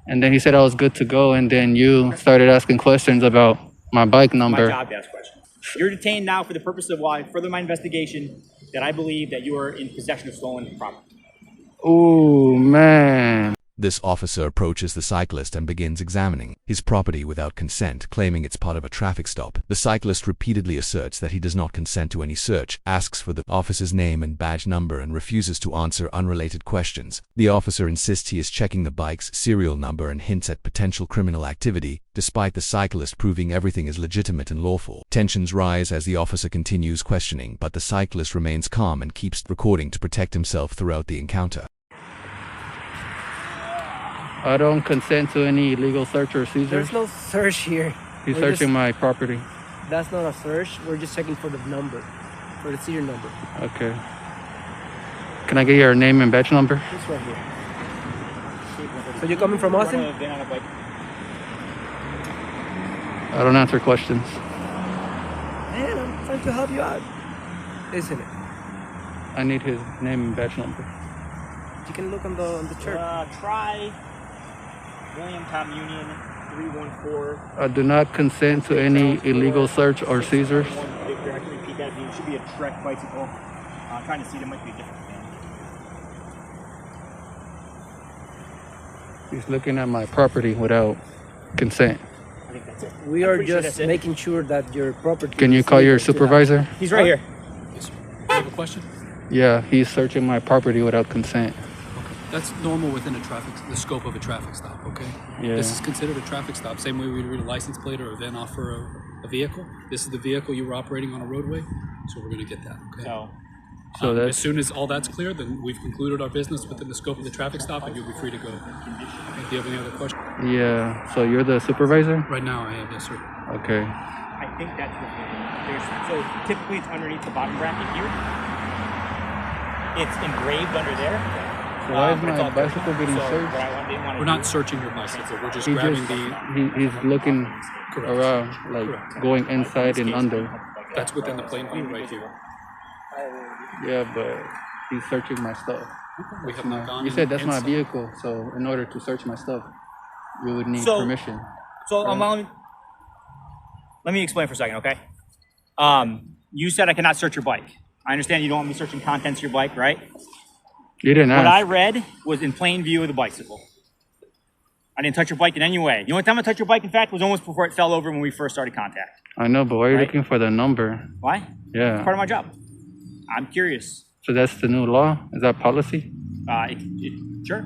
And then he said I was good to go, and then you started asking questions about my bike My number. job to ask questions. You're detained now for the purpose of why further my investigation that I believe that you are in possession of stolen property. Ooh, man. This officer approaches the cyclist and begins examining his property without consent, claiming it's part of a traffic stop. The cyclist repeatedly asserts that he does not consent to any search, asks for the officer's name and badge number, and refuses to answer unrelated questions. The officer insists he is checking the bike's serial number and hints at potential criminal activity, despite the cyclist proving everything is legitimate and lawful. Tensions rise as the officer continues questioning, but the cyclist remains calm and keeps recording to protect himself throughout the encounter. I don't consent to any illegal search or seizure. There's no search here. He's searching my property. That's not a search. We're just checking for the number, for the serial number. Okay. Can I get your name and badge number? This right here. So you're coming from Austin? I don't answer questions. Man, I'm trying to help you out. Isn't it? I need his name and badge number. You can look on the chart. Try William Tom Union 314. I do not consent to any illegal search or seizures. Victor, I can repeat that. It should be a Trek bicycle. I'm trying to see, there might be a different thing. He's looking at my property without consent. I think that's it. We are just making sure that your property. Can you call your supervisor? He's right here. Yes, sir. You have a question? Yeah, he's searching my property without consent. That's normal within the scope of a traffic stop, okay? Yeah. This is considered a traffic stop, same way we read a license plate or a VIN off for a vehicle. This is the vehicle you were operating on a roadway, so we're gonna get that, okay? So As soon as all that's clear, then we've concluded our business within the scope of the traffic stop and you'll be free to go. Do you have any other questions? Yeah, so you're the supervisor? Right now I have, yes, sir. Okay. I think that's the thing. So typically it's underneath the bottom bracket here. It's engraved under there. So why is my bicycle getting searched? We're not searching your bicycle, we're just He grabbing just, he's looking around, like going inside and under. that's within the plain view right here. Yeah, but he's searching my stuff. We have not gone You said that's my inside. vehicle, so in order to search my stuff, you would need So- permission. So let me explain for a second, okay? You said I cannot search your bike. I understand you don't want me searching contents of your bike, right? You didn't What I ask. read was in plain view of the bicycle. I didn't touch your bike in any way. The only time I touched your bike, in fact, was almost before it fell over when we first started contact. I know, but why are you Right. looking for the number? Why? It's Yeah. part of my job. I'm curious. So that's the new law? Is that policy? Sure.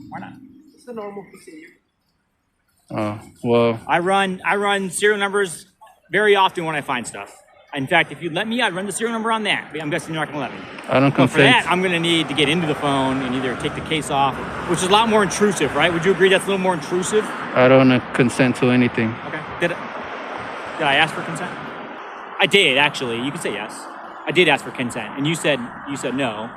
Why not? It's a normal procedure. Oh, well, I run serial numbers very often when I find stuff. In fact, if you'd let me, I'd run the serial number on that. But I'm guessing you're not going to let me. I don't But for that, consent. I'm going to need to get into the phone and either take the case off, which is a lot more intrusive, right? Would you agree that's a little more intrusive? I don't consent to anything. Okay. Did I ask for consent? I did, actually. You can say yes. I did ask for consent, and you said no.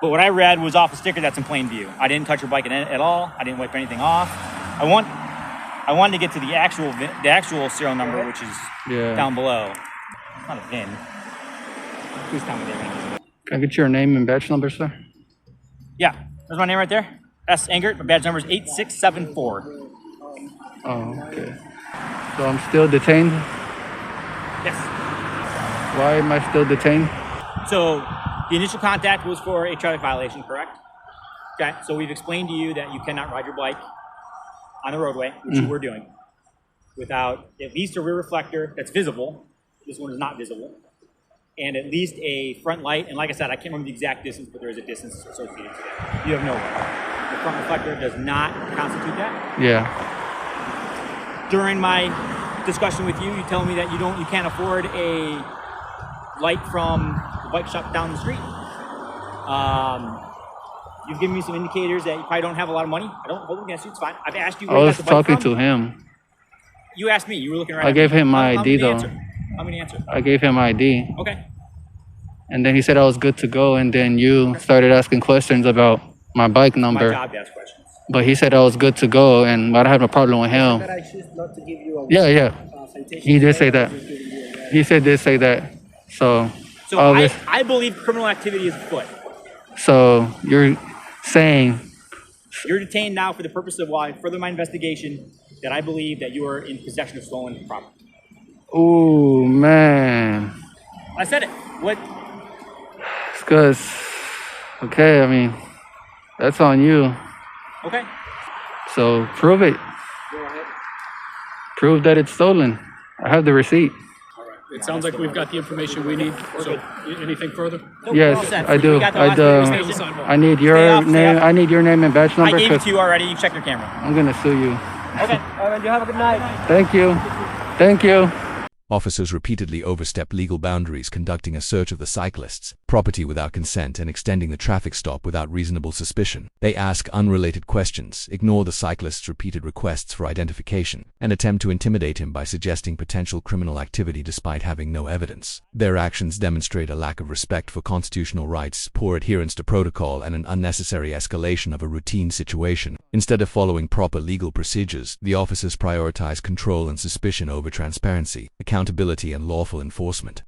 But what I read was off a sticker that's in plain view. I didn't touch your bike at all. I didn't wipe anything off. I wanted to get to the actual serial number, which is down below. It's not a VIN. Please tell me the VIN. Can I get your name and badge number, sir? Yeah, there's my name right there. S. Engert. My badge number is 8674. Oh, okay. So I'm still detained? Yes. Why am I still detained? So the initial contact was for a traffic violation, correct? Okay, so we've explained to you that you cannot ride your bike on the roadway, which you were doing, without at least a rear reflector that's visible. This one is not visible. And at least a front light. And like I said, I can't remember the exact distance, but there is a distance associated to that. You have no way. The front reflector does not constitute that. Yeah. During my discussion with you, you tell me that you can't afford a light from the bike shop down the street. You've given me some indicators that you probably don't have a lot of money. I don't hold it against you. It's fine. I've asked you where I you was got the bike talking from. to him. You asked me. You were looking right I at gave me. him my ID, though. How many answer? I gave him ID. Okay. And then he said I was good to go, and then you started asking questions about my bike My number. job to ask questions. But he said I was good to go, and I don't have a problem with him. That I choose not to give you a Yeah. citation. He did say that. He did say that. So I believe criminal activity is afoot. so you're saying You're detained now for the purpose of why further my investigation that I believe that you are in possession of stolen property. Ooh, man. I said it. What? It's because, okay, I mean, that's on you. Okay. So prove it. Go ahead. Prove that it's stolen. I have the receipt. All right. It sounds like we've got the information we need. So, anything further? Yes, I do. I need your Stay up, stay name. up. I need your name and badge I number gave it because to you already. You check your camera. I'm gonna sue you. Okay. All right, you have a good night. Thank you. Thank you. Officers repeatedly overstep legal boundaries, conducting a search of the cyclist's property without consent and extending the traffic stop without reasonable suspicion. They ask unrelated questions, ignore the cyclist's repeated requests for identification, and attempt to intimidate him by suggesting potential criminal activity despite having no evidence. Their actions demonstrate a lack of respect for constitutional rights, poor adherence to protocol, and an unnecessary escalation of a routine situation. Instead of following proper legal procedures, the officers prioritize control and suspicion over transparency, accountability, and lawful enforcement.